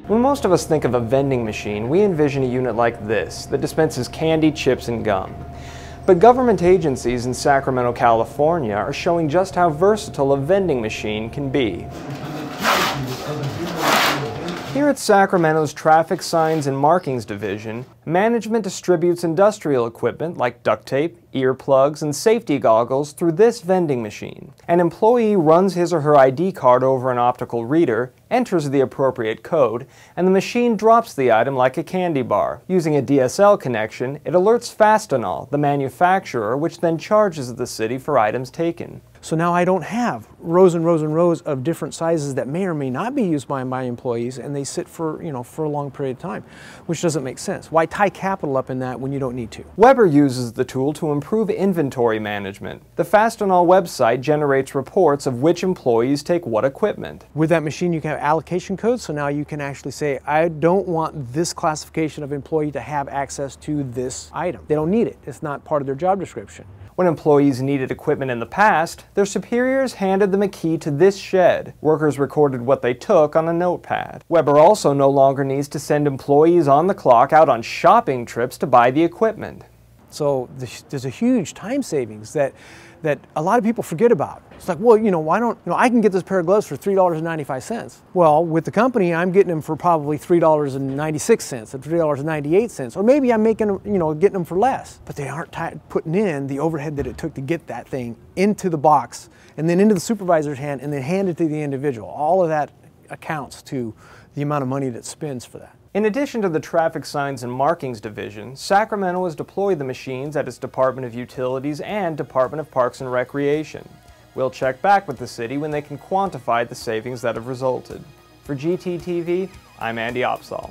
When most of us think of a vending machine, we envision a unit like this that dispenses candy, chips, and gum. But government agencies in Sacramento, California are showing just how versatile a vending machine can be. Here at Sacramento's Traffic Signs and Markings Division, management distributes industrial equipment like duct tape, earplugs, and safety goggles through this vending machine. An employee runs his or her ID card over an optical reader, enters the appropriate code, and the machine drops the item like a candy bar. Using a DSL connection, it alerts Fastenal, the manufacturer, which then charges the city for items taken. So now I don't have rows and rows and rows of different sizes that may or may not be used by my employees, and they sit for, for a long period of time, which doesn't make sense. Why tie capital up in that when you don't need to? Weber uses the tool to improve inventory management. The Fastenal website generates reports of which employees take what equipment. With that machine, you can have allocation codes, so now you can actually say, I don't want this classification of employee to have access to this item. They don't need it. It's not part of their job description. When employees needed equipment in the past, their superiors handed them a key to this shed. Workers recorded what they took on a notepad. Weber also no longer needs to send employees on the clock out on shopping trips to buy the equipment. So there's a huge time savings that a lot of people forget about. It's like, well, why don't, I can get this pair of gloves for $3.95. Well, with the company, I'm getting them for probably $3.96 or $3.98, or maybe I'm making them, getting them for less. But they aren't putting in the overhead that it took to get that thing into the box and then into the supervisor's hand and then hand it to the individual. All of that accounts to the amount of money that spends for that. In addition to the Traffic Signs and Markings Division, Sacramento has deployed the machines at its Department of Utilities and Department of Parks and Recreation. We'll check back with the city when they can quantify the savings that have resulted. For GTTV, I'm Andy Opsahl.